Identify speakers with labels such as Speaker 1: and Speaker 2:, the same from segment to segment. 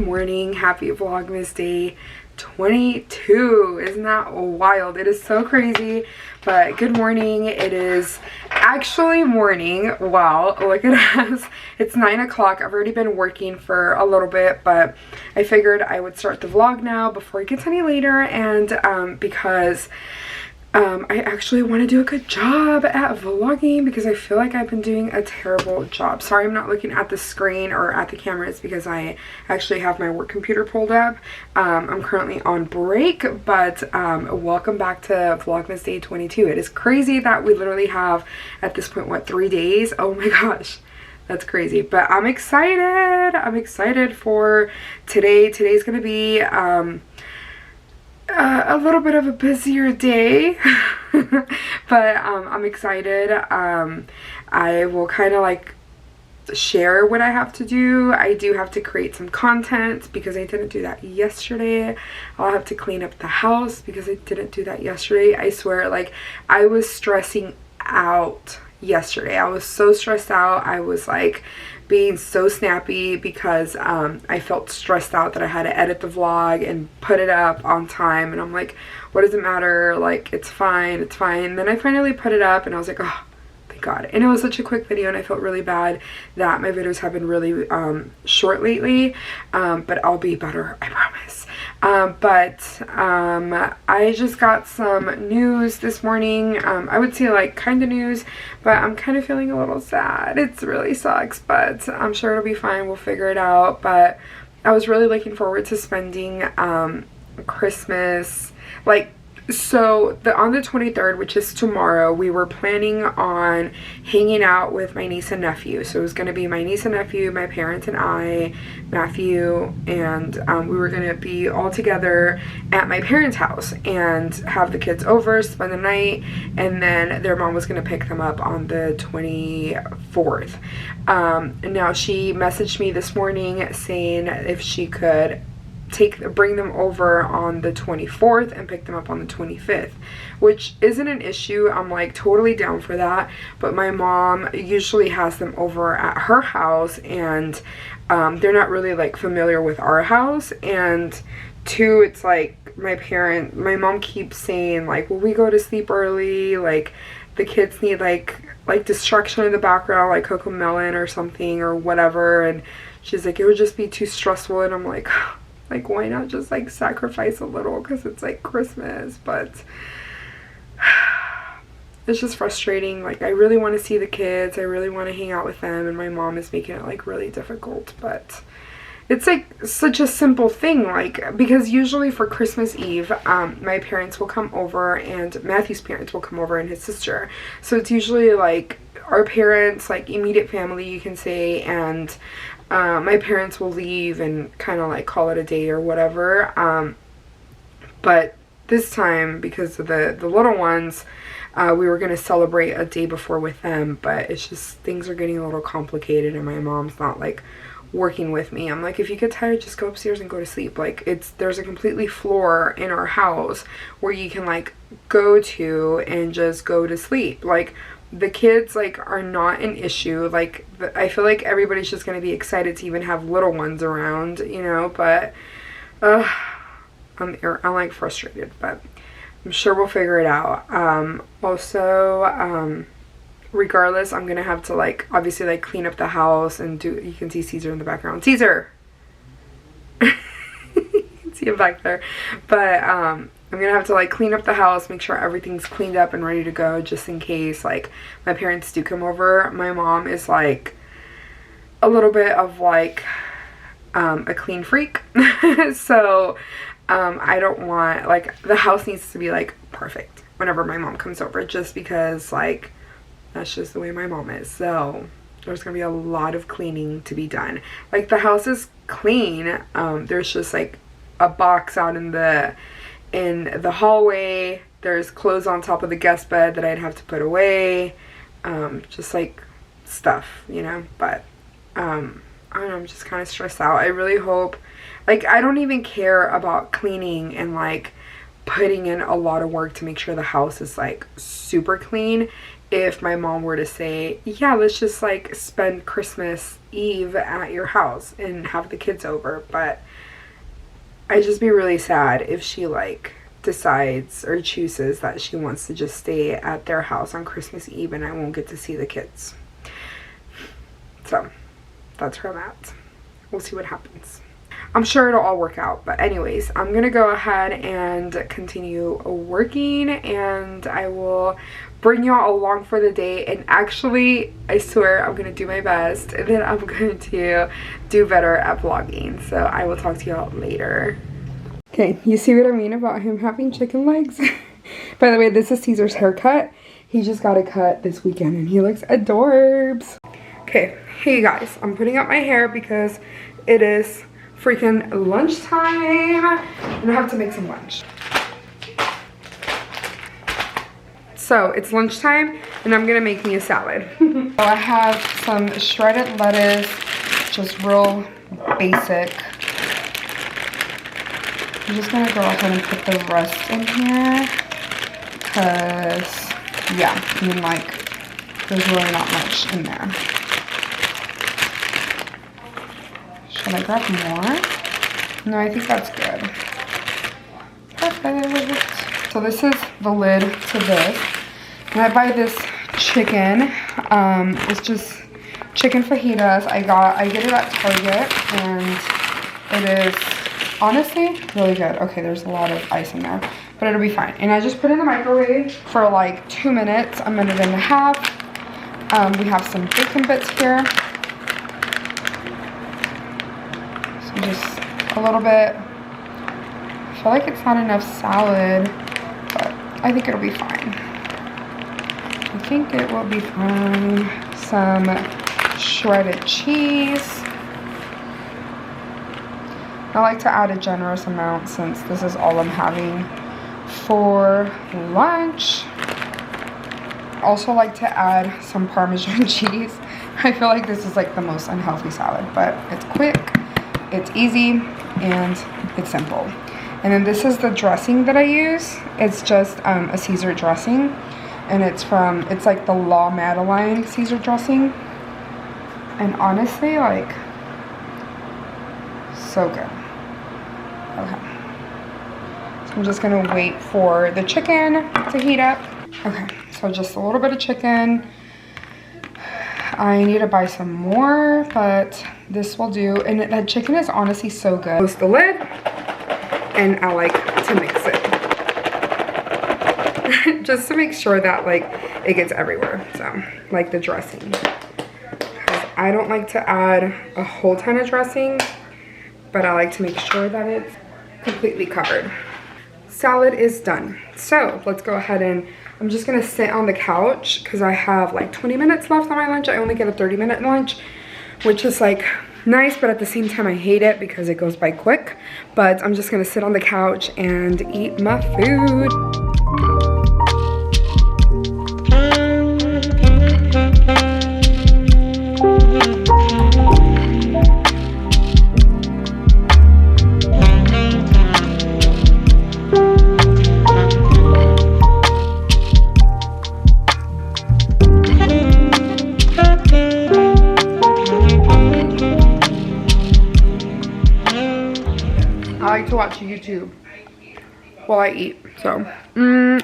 Speaker 1: morning. Happy Vlogmas day 22. Isn't that wild? It is so crazy. But good morning. It is actually morning. Wow, look at us. It's 9 o'clock. I've already been working for a little bit, but I figured I would start the vlog now before it gets any later, and because I actually want to do a good job at vlogging because I feel like I've been doing a terrible job. Sorry, I'm not looking at the screen or at the cameras because I actually have my work computer pulled up. I'm currently on break, but welcome back to Vlogmas day 22. It is crazy that we literally have at this point, what, 3 days? Oh my gosh. That's crazy, but I'm excited. I'm excited for today. Today's gonna be a little bit of a busier day, but I'm excited. I will kind of like share what I have to do. I do have to create some content because I didn't do that yesterday. I'll have to clean up the house because I didn't do that yesterday. I swear, like, I was stressing out yesterday. I was so stressed out. I was like being so snappy because I felt stressed out that I had to edit the vlog and put it up on time, and I'm like, what does it matter, like, it's fine, it's fine. And then I finally put it up and I was like, oh, thank God. And it was such a quick video, and I felt really bad that my videos have been really short lately, but I'll be better, I promise. I just got some news this morning. I would say like kind of news, but I'm kind of feeling a little sad. It really sucks, but I'm sure it'll be fine. We'll figure it out. But I was really looking forward to spending Christmas, like, so on the 23rd, which is tomorrow, we were planning on hanging out with my niece and nephew. So it was going to be my niece and nephew, my parents and I, Matthew, and we were going to be all together at my parents' house and have the kids over, spend the night, and then their mom was going to pick them up on the 24th. Now she messaged me this morning saying if she could bring them over on the 24th and pick them up on the 25th, which isn't an issue. I'm like totally down for that, but my mom usually has them over at her house, and they're not really like familiar with our house, and two, it's like my mom keeps saying like, will we go to sleep early, like the kids need like distraction in the background, like Cocomelon or something or whatever, and she's like, it would just be too stressful. And I'm like, why not just like sacrifice a little, because it's like Christmas. But it's just frustrating. Like, I really want to see the kids, I really want to hang out with them, and my mom is making it like really difficult. But it's like such a simple thing, like, because usually for Christmas Eve my parents will come over, and Matthew's parents will come over, and his sister. So it's usually like our parents, like immediate family you can say, and my parents will leave and kind of like call it a day or whatever. But this time, because of the little ones, we were going to celebrate a day before with them, but it's just things are getting a little complicated, and my mom's not like working with me. I'm like, if you get tired, just go upstairs and go to sleep. Like, there's a completely floor in our house where you can like go to and just go to sleep. Like, the kids like are not an issue. Like, I feel like everybody's just going to be excited to even have little ones around, you know, but I'm like frustrated, but I'm sure we'll figure it out. Regardless, I'm gonna have to like obviously like clean up the house and do, you can see Caesar in the background. Caesar! You can see him back there. But I'm gonna have to like clean up the house, make sure everything's cleaned up and ready to go, just in case like my parents do come over. My mom is like a little bit of like a clean freak. So I don't want, like, the house needs to be like perfect whenever my mom comes over, just because like that's just the way my mom is. So there's gonna be a lot of cleaning to be done. Like, the house is clean, there's just like a box out in the hallway. There's clothes on top of the guest bed that I'd have to put away, just like stuff, you know. But I don't know, I'm just kind of stressed out. I really hope, like, I don't even care about cleaning and like putting in a lot of work to make sure the house is like super clean. If my mom were to say, yeah, let's just like spend Christmas Eve at your house and have the kids over, but I'd just be really sad if she like decides or chooses that she wants to just stay at their house on Christmas Eve and I won't get to see the kids. So that's where I'm at. We'll see what happens. I'm sure it'll all work out, but anyways, I'm gonna go ahead and continue working, and I will bring y'all along for the day. And actually, I swear I'm gonna do my best, and then I'm going to do better at vlogging. So I will talk to y'all later. Okay, you see what I mean about him having chicken legs? By the way, this is Caesar's haircut. He just got a cut this weekend and he looks adorbs. Okay, hey guys, I'm putting up my hair because it is freaking lunchtime and I have to make some lunch. So it's lunchtime and I'm gonna make me a salad. So I have some shredded lettuce, just real basic. I'm just gonna go ahead and put the rest in here because, yeah, I mean, like, there's really not much in there. Should I grab more? No, I think that's good. Perfect. So this is the lid to this. And I buy this chicken. It's just chicken fajitas. I get it at Target, and it is honestly really good. Okay, there's a lot of ice in there, but it'll be fine. And I just put it in the microwave for like 2 minutes, a minute and a half. We have some bacon bits here. So just a little bit. I feel like it's not enough salad, but I think it'll be fine. I think it will be fine. Some shredded cheese. I like to add a generous amount since this is all I'm having for lunch. I also like to add some Parmesan cheese. I feel like this is like the most unhealthy salad, but it's quick, it's easy, and it's simple. And then this is the dressing that I use. It's just a Caesar dressing, and it's like the La Madeleine Caesar dressing. And honestly, like, so good. Okay. So I'm just gonna wait for the chicken to heat up. Okay, so just a little bit of chicken. I need to buy some more, but this will do. And that chicken is honestly so good. Close the lid, and I like to mix it. Just to make sure that like it gets everywhere. So, like the dressing. Because I don't like to add a whole ton of dressing, but I like to make sure that it's completely covered. Salad is done. So let's go ahead and I'm just gonna sit on the couch because I have like 20 minutes left on my lunch. I only get a 30-minute lunch, which is like nice, but at the same time I hate it because it goes by quick. But I'm just gonna sit on the couch and eat my food. I like to watch YouTube while I eat, so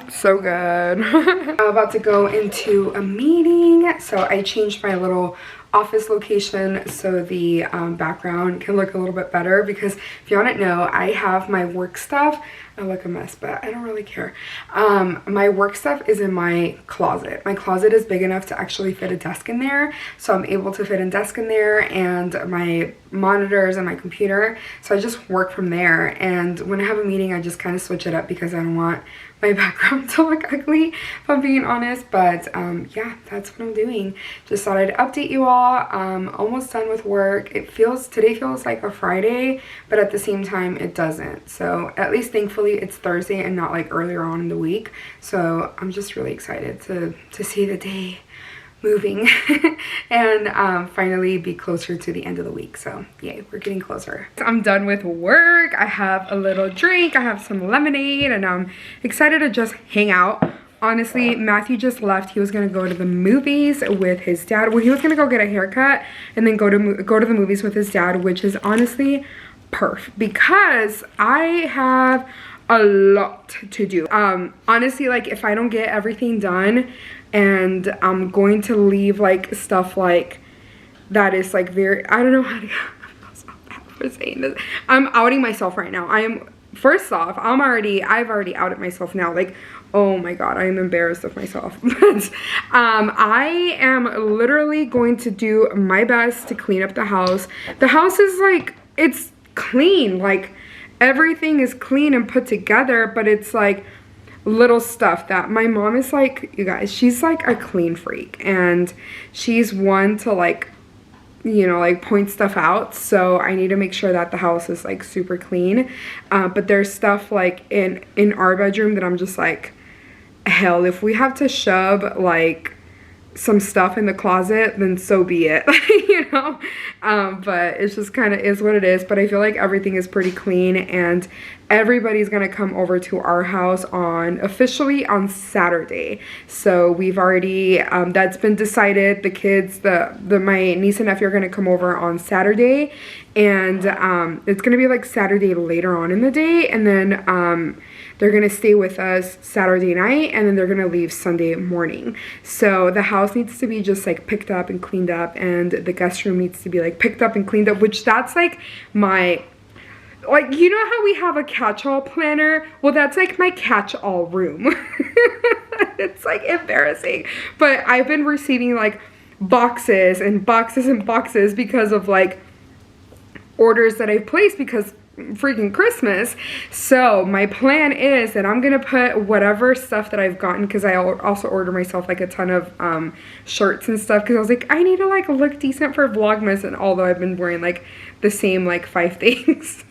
Speaker 1: so good. I'm about to go into a meeting, so I changed my little office location so the background can look a little bit better, because if y'all don't know, I have my work stuff. I look a mess, but I don't really care. My work stuff is in my closet. My closet is big enough to actually fit a desk in there, so I'm able to fit a desk in there and my monitors and my computer, so I just work from there. And when I have a meeting, I just kind of switch it up because I don't want my background to look ugly, if I'm being honest. But yeah, that's what I'm doing. Just thought I'd update you all. Almost done with work. Today feels like a Friday, but at the same time it doesn't. So at least thankfully it's Thursday and not like earlier on in the week. So I'm just really excited to see the day moving and finally be closer to the end of the week. So yay, we're getting closer. I'm done with work. I have a little drink. I have some lemonade, and I'm excited to just hang out. Honestly, Matthew just left. He was gonna go to the movies with his dad. Well, he was gonna go get a haircut and then go to the movies with his dad, which is honestly perf because I have a lot to do. Honestly, like if I don't get everything done, and I'm going to leave like stuff like that is like very, I don't know how to, I'm so bad for saying this. I'm outing myself right now. First off, I've already outed myself now. Like, oh my god, I am embarrassed of myself. But I am literally going to do my best to clean up the house. The house is like, it's clean, like everything is clean and put together, but it's like little stuff that my mom is like, you guys, she's like a clean freak, and she's one to like, you know, like point stuff out. So I need to make sure that the house is like super clean. But there's stuff like in our bedroom that I'm just like, hell, if we have to shove like some stuff in the closet, then so be it. You know, but it's just kind of is what it is. But I feel like everything is pretty clean, and everybody's gonna come over to our house officially on Saturday. So we've already that's been decided. The kids, my niece and nephew are gonna come over on Saturday, and it's gonna be like Saturday later on in the day, and then they're gonna stay with us Saturday night, and then they're gonna leave Sunday morning. So the house needs to be just like picked up and cleaned up, and the guest room needs to be like picked up and cleaned up, which that's like my, like, you know how we have a catch-all planner? Well, that's like my catch-all room. It's like embarrassing. But I've been receiving like boxes and boxes and boxes because of like orders that I've placed because freaking Christmas. So my plan is that I'm gonna put whatever stuff that I've gotten, because I also ordered myself like a ton of shirts and stuff, because I was like, I need to like look decent for Vlogmas, and although I've been wearing like the same like 5 things.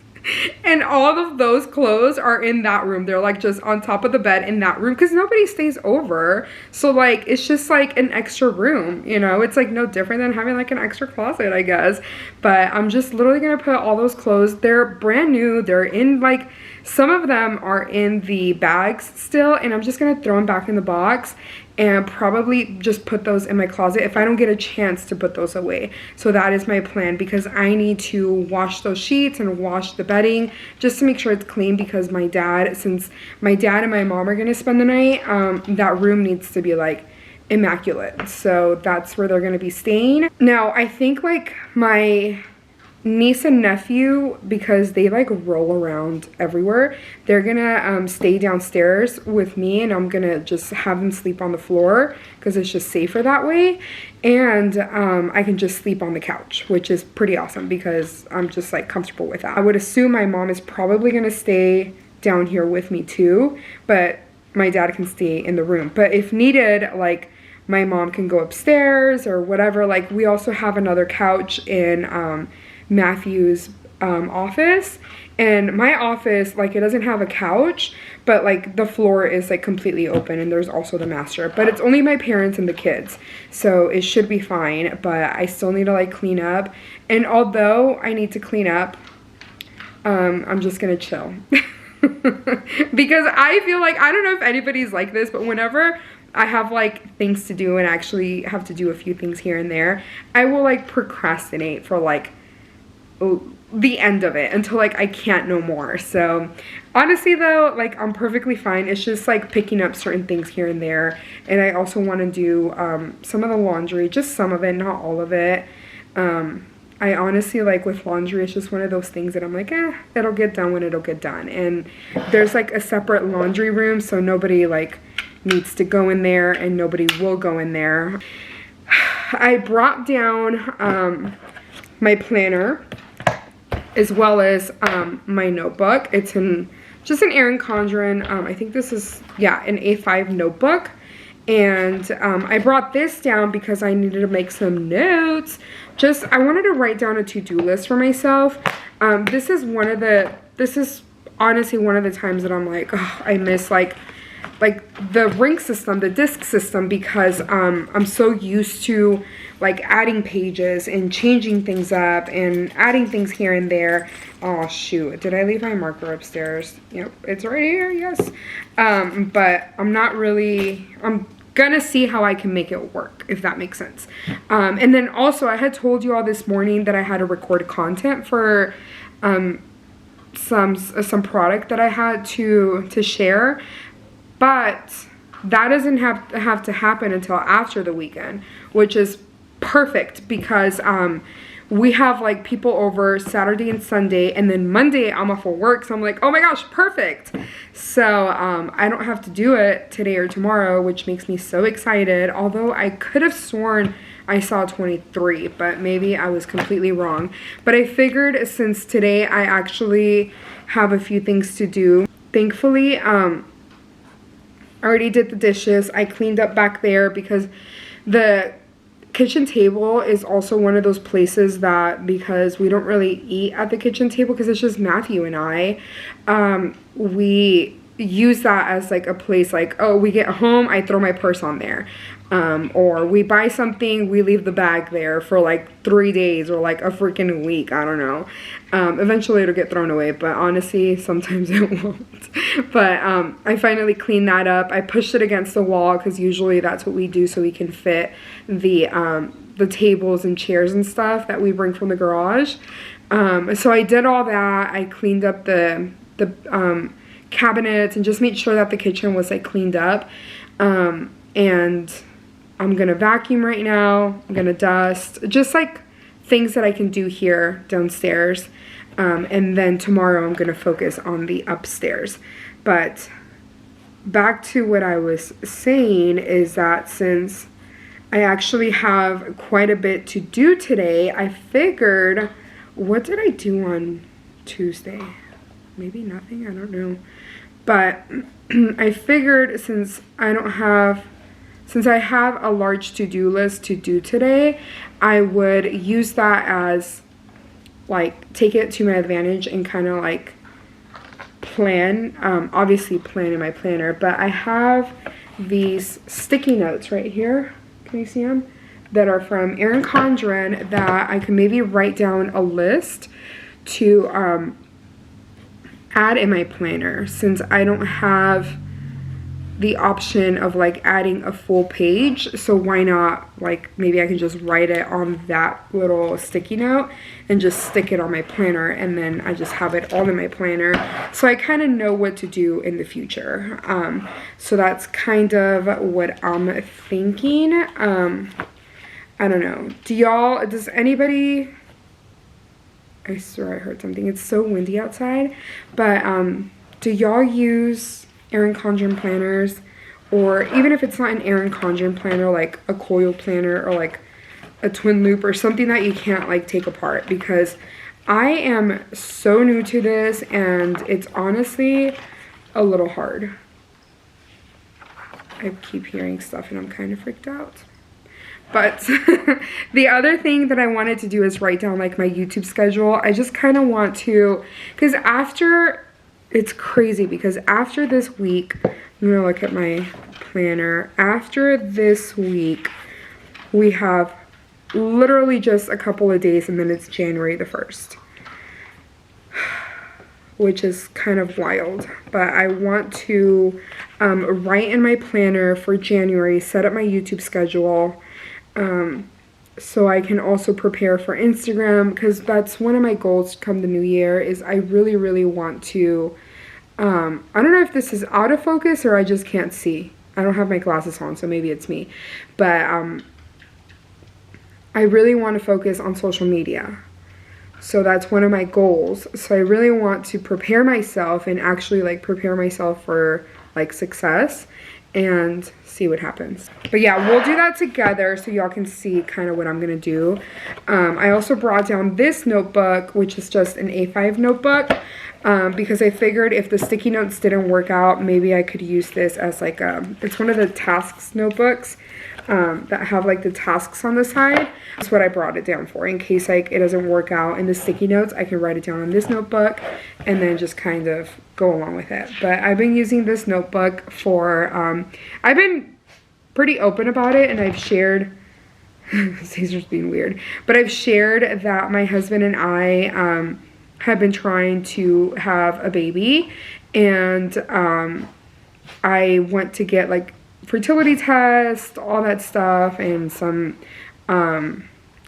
Speaker 1: And all of those clothes are in that room. They're like just on top of the bed in that room, because nobody stays over. So like it's just like an extra room, you know? It's like no different than having like an extra closet, I guess. But I'm just literally gonna put all those clothes. They're brand new. They're in like, some of them are in the bags still, and I'm just gonna throw them back in the box and probably just put those in my closet if I don't get a chance to put those away. So that is my plan, because I need to wash those sheets and wash the bedding just to make sure it's clean, because my dad, since my dad and my mom are gonna spend the night, that room needs to be like immaculate. So that's where they're gonna be staying. Now I think like my niece and nephew, because they like roll around everywhere, they're gonna stay downstairs with me, and I'm gonna just have them sleep on the floor because it's just safer that way. And I can just sleep on the couch, which is pretty awesome because I'm just like comfortable with that. I would assume my mom is probably gonna stay down here with me too, but my dad can stay in the room. But if needed, like my mom can go upstairs or whatever. Like we also have another couch in Matthew's office, and my office, like, it doesn't have a couch, but like the floor is like completely open, and there's also the master, but it's only my parents and the kids, so it should be fine. But I still need to like clean up, and although I need to clean up, I'm just gonna chill. Because I feel like, I don't know if anybody's like this, but whenever I have like things to do and actually have to do a few things here and there, I will like procrastinate for like the end of it until like I can't no more. So honestly though, like I'm perfectly fine. It's just like picking up certain things here and there, and I also want to do some of the laundry, just some of it, not all of it. I honestly, like with laundry, it's just one of those things that I'm like, it'll get done when it'll get done. And there's like a separate laundry room, so nobody like needs to go in there, and nobody will go in there. I brought down my planner as well as my notebook. It's just an Erin Condren, I think this is, yeah, an A5 notebook. And I brought this down because I needed to make some notes. I wanted to write down a to-do list for myself. This is honestly one of the times that I'm like, oh, I miss like the ring system, the disc system, because I'm so used to like adding pages and changing things up and adding things here and there. Oh shoot, did I leave my marker upstairs? Yep, it's right here, yes. But I'm gonna see how I can make it work, if that makes sense. And then also I had told you all this morning that I had to record content for some product that I had to share, but that doesn't have to happen until after the weekend, which is perfect because we have like people over Saturday and Sunday, and then Monday I'm off for work, so I'm like, oh my gosh, perfect. So I don't have to do it today or tomorrow, which makes me so excited, although I could have sworn I saw 23, but maybe I was completely wrong. But I figured since today I actually have a few things to do, thankfully I already did the dishes. I cleaned up back there because the kitchen table is also one of those places that, because we don't really eat at the kitchen table because it's just Matthew and I, we use that as like a place like, oh, we get home, I throw my purse on there. Or we buy something, we leave the bag there for like 3 days or like a freaking week, I don't know. Eventually it'll get thrown away, but honestly, sometimes it won't. But I finally cleaned that up. I pushed it against the wall because usually that's what we do so we can fit the tables and chairs and stuff that we bring from the garage. So I did all that. I cleaned up the cabinets and just made sure that the kitchen was like cleaned up. And I'm gonna vacuum right now. I'm gonna dust, just like things that I can do here downstairs. And then tomorrow I'm gonna focus on the upstairs. But back to what I was saying is that since I actually have quite a bit to do today, I figured, what did I do on Tuesday? Maybe nothing, I don't know. But I figured since I have a large to-do list to do today, I would use that as like, take it to my advantage and kind of like plan, obviously plan in my planner, but I have these sticky notes right here, can you see them? That are from Erin Condren that I can maybe write down a list to add in my planner, since I don't have the option of like adding a full page. So why not, like, maybe I can just write it on that little sticky note and just stick it on my planner, and then I just have it all in my planner, so I kind of know what to do in the future. So that's kind of what I'm thinking. I don't know, does anybody, I swear I heard something, it's so windy outside, but do y'all use Erin Condren planners? Or even if it's not an Erin Condren planner, like a coil planner or like a twin loop or something that you can't like take apart, because I am so new to this and it's honestly a little hard. I keep hearing stuff and I'm kind of freaked out. But the other thing that I wanted to do is write down like my YouTube schedule. I just kind of want to, because it's crazy because after this week, I'm gonna look at my planner. After this week, we have literally just a couple of days and then it's January the 1st. Which is kind of wild. But I want to write in my planner for January, set up my YouTube schedule, so I can also prepare for Instagram, because that's one of my goals come the new year, is I really, really want to, I don't know if this is out of focus or I just can't see. I don't have my glasses on, so maybe it's me. But I really want to focus on social media. So that's one of my goals. So I really want to prepare myself and actually like prepare myself for like success and see what happens. But yeah, we'll do that together so y'all can see kind of what I'm gonna do. I also brought down this notebook, which is just an A5 notebook, because I figured if the sticky notes didn't work out, maybe I could use this as like it's one of the tasks notebooks that have like the tasks on the side. That's what I brought it down for, in case like it doesn't work out in the sticky notes. I can write it down on this notebook and then just kind of go along with it. But I've been using this notebook for I've been pretty open about it, and I've shared Caesar's being weird, but I've shared that my husband and I have been trying to have a baby, and I went to get like fertility test, all that stuff, and some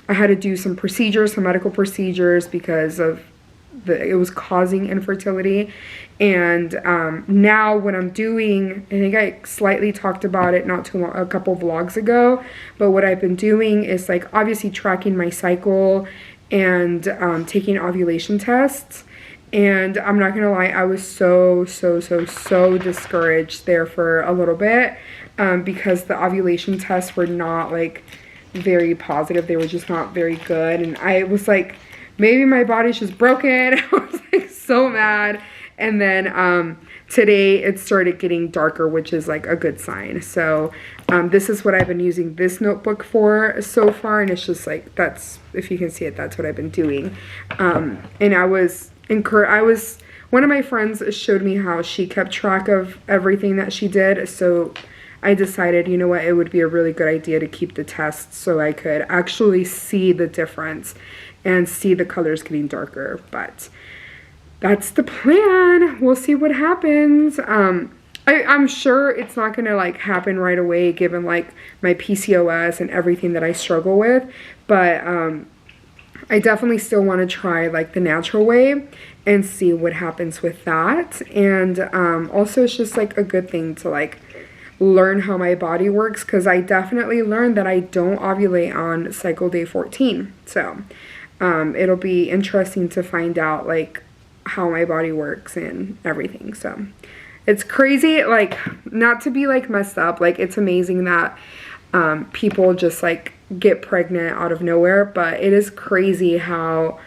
Speaker 1: I had to do some procedures, some medical procedures, because of it was causing infertility. And now what I'm doing, I think I slightly talked about it not too long, a couple vlogs ago, but what I've been doing is like obviously tracking my cycle and taking ovulation tests. And I'm not gonna lie, I was so discouraged there for a little bit because the ovulation tests were not like very positive. They were just not very good. And I was like, maybe my body's just broken. I was like so mad. And then today it started getting darker, which is like a good sign. So this is what I've been using this notebook for so far. And it's just like, that's, if you can see it, that's what I've been doing. And I was one of my friends showed me how she kept track of everything that she did. So I decided, you know what, it would be a really good idea to keep the tests so I could actually see the difference and see the colors getting darker. But that's the plan. We'll see what happens. I'm sure it's not gonna like happen right away given like my PCOS and everything that I struggle with, but I definitely still want to try like the natural way and see what happens with that. And also it's just like a good thing to like learn how my body works, because I definitely learned that I don't ovulate on cycle day 14. So it'll be interesting to find out like how my body works and everything. So it's crazy, like, not to be like messed up, like it's amazing that people just like get pregnant out of nowhere, but it is crazy how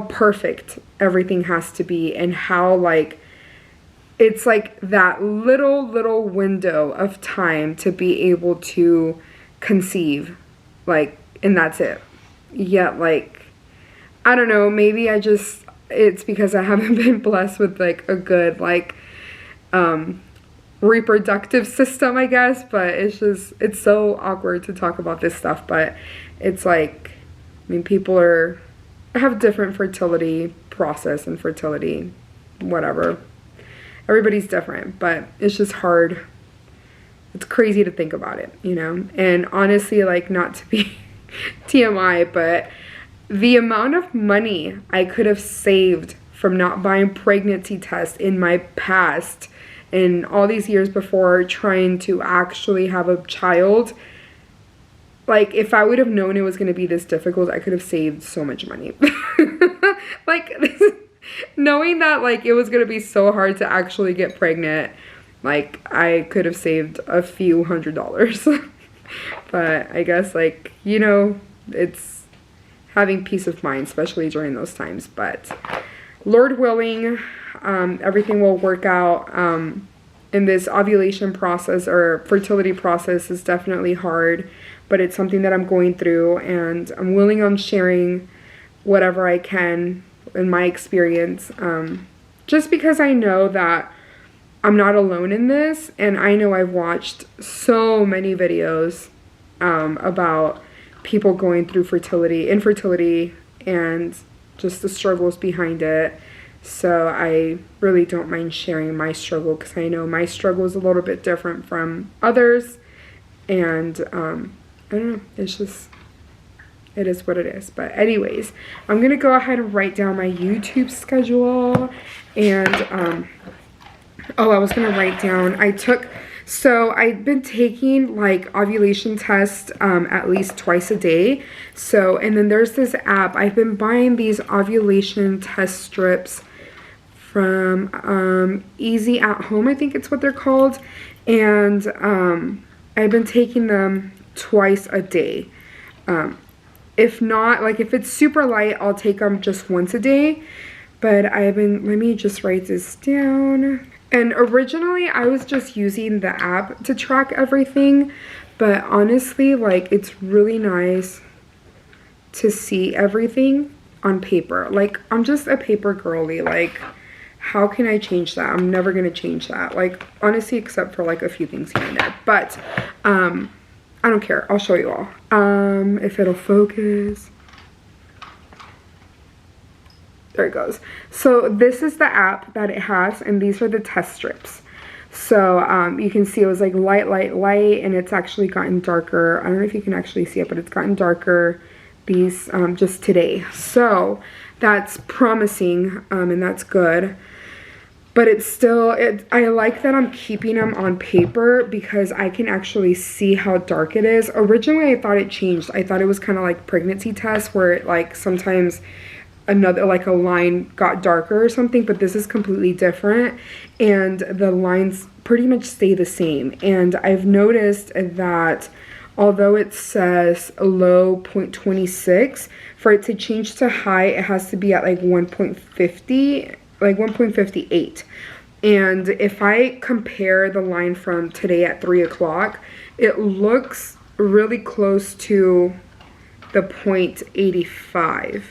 Speaker 1: perfect everything has to be, and how like it's like that little window of time to be able to conceive, like, and that's it. Yet like, I don't know, maybe it's because I haven't been blessed with like a good like reproductive system, I guess. But it's so awkward to talk about this stuff, but it's like, I mean, people have different fertility process and fertility whatever, everybody's different, but it's just hard. It's crazy to think about it, you know. And honestly, like, not to be TMI, but the amount of money I could have saved from not buying pregnancy tests in my past and all these years before trying to actually have a child, like, if I would have known it was going to be this difficult, I could have saved so much money. Like, knowing that, like, it was going to be so hard to actually get pregnant, like, I could have saved a few $100s. But I guess, like, you know, it's having peace of mind, especially during those times. But Lord willing, everything will work out. And this ovulation process or fertility process is definitely hard, but it's something that I'm going through, and I'm willing on sharing whatever I can in my experience, just because I know that I'm not alone in this, and I know I've watched so many videos about people going through infertility, and just the struggles behind it. So I really don't mind sharing my struggle, because I know my struggle is a little bit different from others, and I don't know, it's just, it is what it is. But anyways, I'm gonna go ahead and write down my YouTube schedule. And oh, I was gonna write down, so I've been taking like ovulation tests at least twice a day. So, and then there's this app, I've been buying these ovulation test strips from Easy at Home, I think it's what they're called. And I've been taking them twice a day. If not, like, if it's super light, I'll take them just once a day. But let me just write this down. And originally I was just using the app to track everything, but honestly, like, it's really nice to see everything on paper. Like, I'm just a paper girly. Like, how can I change that? I'm never gonna change that. Like, honestly, except for like a few things here and there. But I don't care. I'll show you all. If it'll focus. There it goes. So this is the app that it has, and these are the test strips. So you can see it was like light, and it's actually gotten darker. I don't know if you can actually see it, but it's gotten darker these just today. So that's promising, and that's good. But it's still, I like that I'm keeping them on paper because I can actually see how dark it is. Originally, I thought it changed. I thought it was kind of like pregnancy tests where it, like, sometimes another, like, a line got darker or something, but this is completely different. And the lines pretty much stay the same. And I've noticed that although it says low 0.26, for it to change to high, it has to be at like 1.50, like 1.58. And if I compare the line from today at 3 o'clock, it looks really close to the 0.85.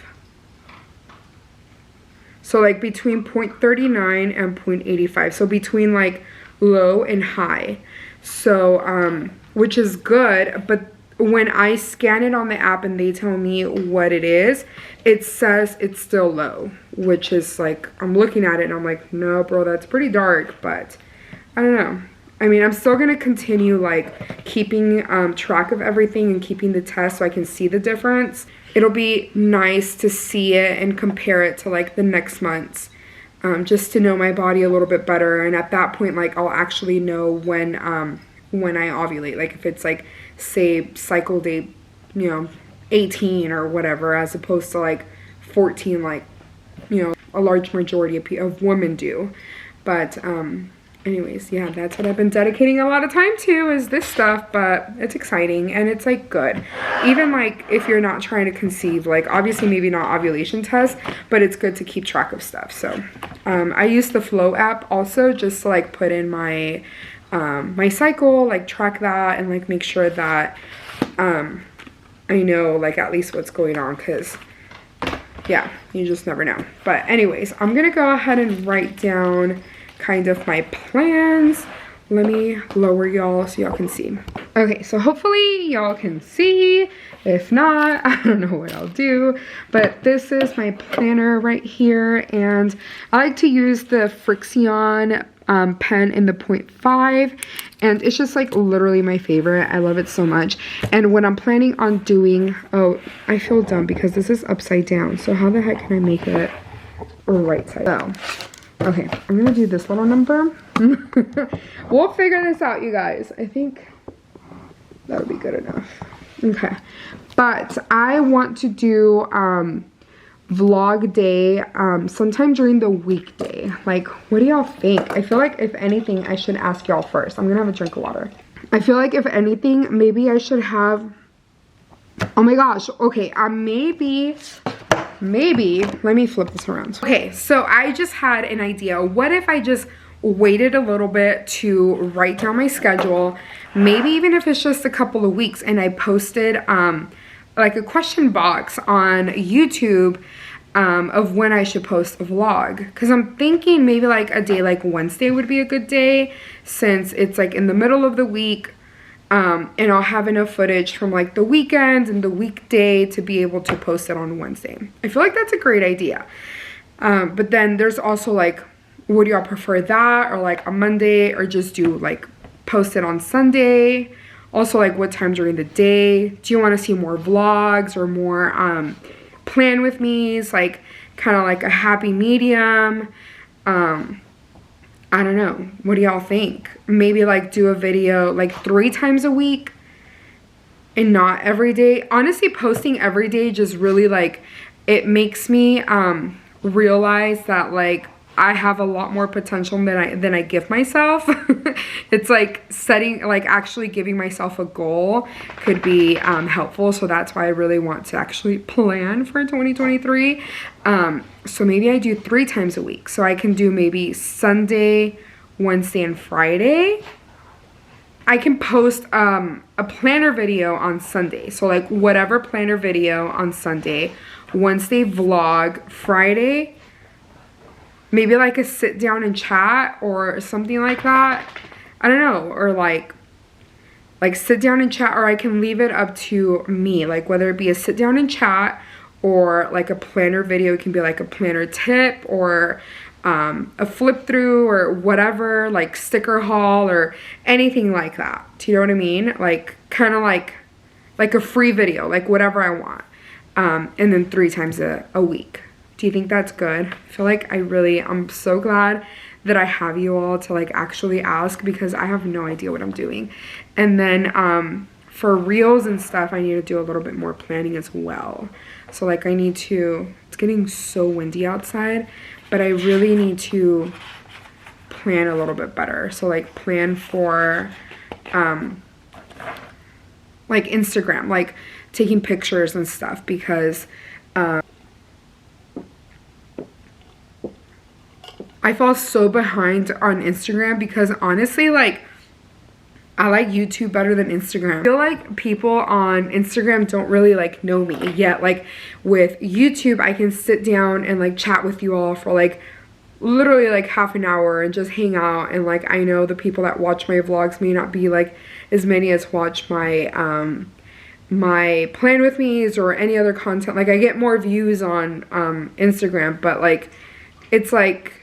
Speaker 1: So like between 0.39 and 0.85. So between like low and high. So, which is good, but when I scan it on the app and they tell me what it is, it says it's still low, which is like, I'm looking at it and I'm like, no, bro, that's pretty dark, but I don't know. I mean, I'm still gonna continue like keeping track of everything and keeping the test so I can see the difference. It'll be nice to see it and compare it to like the next month's, just to know my body a little bit better. And at that point, like, I'll actually know when I ovulate, like if it's like, say, cycle day, 18 or whatever, as opposed to like 14, like, a large majority of women do. But anyways, yeah, that's what I've been dedicating a lot of time to, is this stuff. But it's exciting and it's like good. Even like if you're not trying to conceive, like obviously maybe not ovulation tests, but it's good to keep track of stuff. So I use the Flow app also, just to like put in my my cycle, like track that and like make sure that I know like at least what's going on, because yeah, you just never know. But anyways, I'm gonna go ahead and write down kind of my plans. Let me lower y'all so y'all can see. Okay, so hopefully y'all can see. If not, I don't know what I'll do. But this is my planner right here, and I like to use the Frixion pen in the 0.5, and it's just like literally my favorite. I love it so much. And when I'm planning on doing, oh, I feel dumb because this is upside down, so how the heck can I make it right side? So okay, I'm gonna do this little number. We'll figure this out, you guys. I think that would be good enough. Okay, but I want to do vlog day sometime during the weekday. Like, what do y'all think? I feel like if anything, I should ask y'all first. I'm gonna have a drink of water. I feel like if anything, maybe I should have, oh my gosh, okay, maybe, let me flip this around. Okay, so I just had an idea. What if I just waited a little bit to write down my schedule, maybe even if it's just a couple of weeks, and I posted like a question box on YouTube of when I should post a vlog? Because I'm thinking maybe like a day like Wednesday would be a good day, since it's like in the middle of the week, and I'll have enough footage from like the weekend and the weekday to be able to post it on Wednesday. I feel like that's a great idea. But then there's also like, would y'all prefer that, or like a Monday, or just do like post it on Sunday? Also, like, what time during the day? Do you want to see more vlogs or more plan with me's, like kind of like a happy medium? I don't know. What do y'all think? Maybe like do a video like 3 times a week and not every day. Honestly, posting every day just really like, it makes me realize that like I have a lot more potential than I give myself. It's like setting, like actually giving myself a goal could be helpful. So that's why I really want to actually plan for 2023. So maybe I do 3 times a week. So I can do maybe Sunday, Wednesday, and Friday. I can post a planner video on Sunday. So like whatever planner video on Sunday, Wednesday vlog, Friday maybe like a sit down and chat or something like that. I don't know, or like sit down and chat, or I can leave it up to me, like whether it be a sit down and chat or like a planner video. It can be like a planner tip or a flip through or whatever, like sticker haul or anything like that. Do you know what I mean? Like kind of like a free video, like whatever I want. And then 3 times a week. Do you think that's good? I feel like I'm so glad that I have you all to like actually ask, because I have no idea what I'm doing. And then for reels and stuff, I need to do a little bit more planning as well. So like I need to, it's getting so windy outside, but I really need to plan a little bit better. So like plan for like Instagram, like taking pictures and stuff, because I fall so behind on Instagram, because honestly, like, I like YouTube better than Instagram. I feel like people on Instagram don't really like know me yet. Like with YouTube, I can sit down and like chat with you all for like literally like half an hour and just hang out, and like I know the people that watch my vlogs may not be like as many as watch my my plan with me's or any other content. Like I get more views on Instagram, but like it's like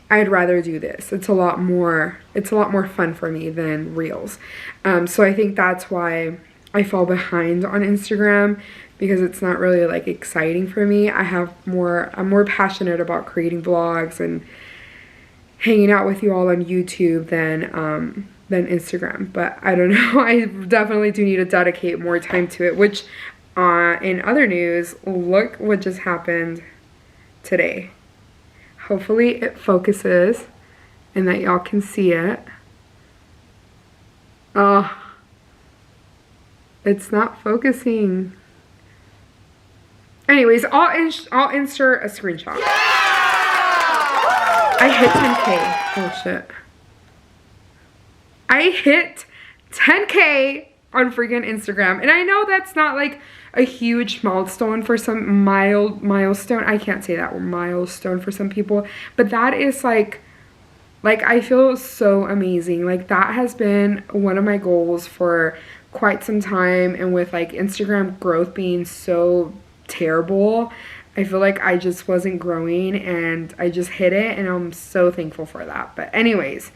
Speaker 1: I'd rather do this. It's a lot more fun for me than reels. So I think that's why I fall behind on Instagram, because it's not really like exciting for me. I'm more passionate about creating vlogs and hanging out with you all on YouTube than Instagram. But I don't know, I definitely do need to dedicate more time to it, which in other news, look what just happened today. Hopefully it focuses and that y'all can see it. Oh, it's not focusing. Anyways, I'll insert a screenshot. Yeah! I hit 10K. Oh shit. I hit 10K on freaking Instagram. And I know that's not like a huge milestone for some milestone. I can't say that word, milestone for some people, but that is like I feel so amazing. Like that has been one of my goals for quite some time, and with like Instagram growth being so terrible, I feel like I just wasn't growing, and I just hit it, and I'm so thankful for that. But anyways,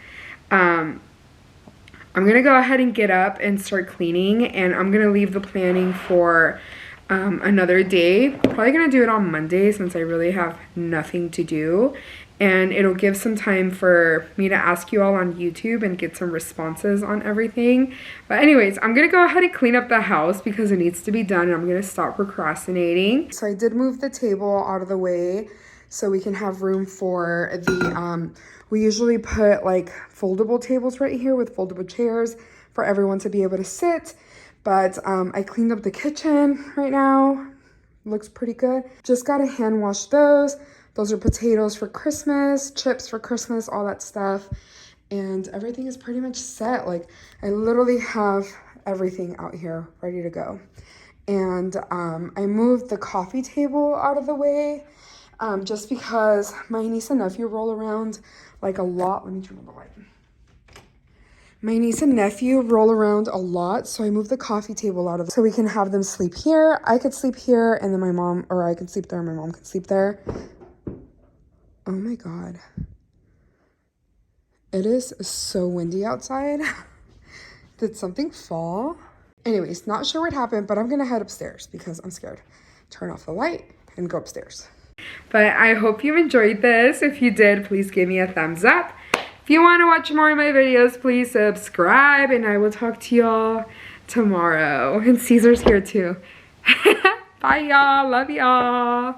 Speaker 1: I'm gonna go ahead and get up and start cleaning, and I'm gonna leave the planning for another day. Probably gonna do it on Monday, since I really have nothing to do, and it'll give some time for me to ask you all on YouTube and get some responses on everything. But anyways, I'm gonna go ahead and clean up the house because it needs to be done, and I'm gonna stop procrastinating. So I did move the table out of the way so we can have room for the we usually put like foldable tables right here with foldable chairs for everyone to be able to sit. But I cleaned up the kitchen right now. Looks pretty good. Just gotta hand wash those. Those are potatoes for Christmas, chips for Christmas, all that stuff. And everything is pretty much set. Like I literally have everything out here ready to go. And I moved the coffee table out of the way just because my niece and nephew roll around like a lot. Let me turn on the light. My niece and nephew roll around a lot, so I moved the coffee table out of it so we can have them sleep here. I could sleep here, and then I could sleep there and my mom could sleep there. Oh my god. It is so windy outside. Did something fall? Anyways, not sure what happened, but I'm gonna head upstairs because I'm scared. Turn off the light and go upstairs. But I hope you enjoyed this. If you did, please give me a thumbs up. If you want to watch more of my videos, please subscribe, and I will talk to y'all tomorrow. And Caesar's here too. Bye y'all, love y'all.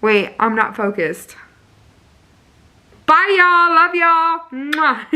Speaker 1: Wait, I'm not focused. Bye y'all, love y'all. Mwah.